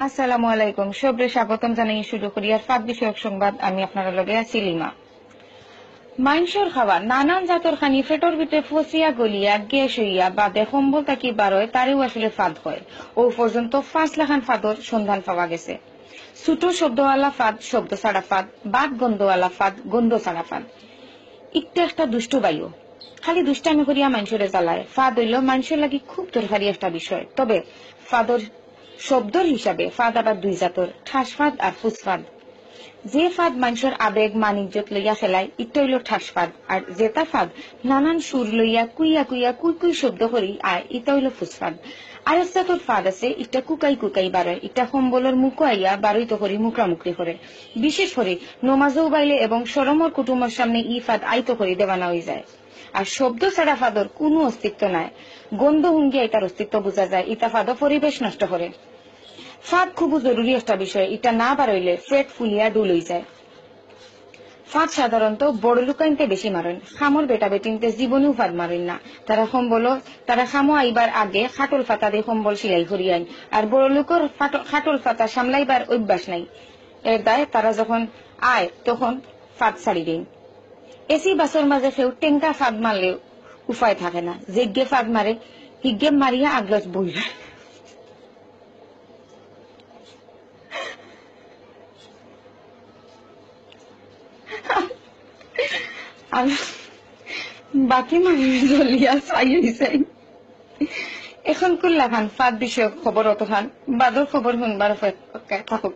আসসালামু আলাইকুম, সবরে স্বাগতম জানাই শুরু করি আর ফাঁদ বিষয়ক সংবাদ। আমি আপনার লগে আছি লিমা। মাইনসর খাওয়া নানান জাতর খানি ফেটর ভিতরে ফসিয়া গলিয়া গ্যাস হইয়া বা দেখম্বল তাকি বারোয় তারেও আসলে ফাঁদ হয়। ও পর্যন্ত 5 লাখান ফাঁদর সন্ধান পাওয়া গেছে। ছোট শব্দওয়ালা ফাঁদ, শব্দ ছাড়া ফাঁদ, বাদ গন্ধওয়ালা ফাঁদ, গন্ধ ছাড়া ফাঁদ। একটু একটা দুষ্টু বায়ু খালি দুষ্টামি করিয়া মানুষরে জ্বালায়। ফাঁদ হইল মানুষের লাগি খুব দরকারি একটা বিষয়। তবে ফাঁদর শব্দর হিসাবে ফাঁদ আবার দুই জাতর, ঠাস ফাঁদ আর ফুস ফাঁদ। যে ফাঁদ মানুষের আবেগ মানিজ্যত লইয়া ফেলায় ইটা হইল ঠাস ফাঁদ, আর যেটা ফাঁদ নানান সুর লইয়া কুইয়া কুইয়া কুই কুই শব্দ করি আয় ইটা হইল ফুস ফাঁদ। আর একটা তোর ফাঁদ আছে, ইটা কুকাই কুকাই বাড়ায়, ইটা সম্বলের মুখো আইয়া বারইত করি মুকরামুকরি করে। বিশেষ করে নমাজও বাইলে এবং সরমর কুটুমের সামনে ই ফাঁদ আইতো করি দেওয়ানা হয়ে যায়। আর শব্দ ছাড়া ফাঁদর কোনো অস্তিত্ব নাই। গন্ধ হুঙ্গিয়া ইটার অস্তিত্ব বোঝা যায়। ইটা ফাঁদ পরিবেশ নষ্ট করে। ফাঁদ খুব জরুরি একটা বিষয়, এটা না বাড়ইলে পেট ফুলিয়া ডুল হয়ে যায়। ফাঁদ সাধারণত বড় লুকাইনতে বেশি মারেন, খামর বেটা বেটিনতে জীবনেও ফাঁদ মারেন না। তারা খামো আইবার আগে খাটল ফাতা দিয়ে সম্বল সিলাই করি আইন। আর বড় লোকের খাটল ফাতা সামলাইবার অভ্যাস নাই। এর দায় তারা যখন আয় তখন ফাঁদ ছাড়ি দেন। এসি বাসের মাঝে কেউ টেঙ্কা ফাঁদ মারলেও উপায় থাকে না। যেগে ফাঁদ মারে হিগে মারিয়া আগলস বইরা। আর বাকি মানুষ জ্বলিয়া চাই হয়েছে। এখন কুল্লা খান ফাঁদ বিষয়ক খবর অত খান বাদর খবর শুনবার থাকুক।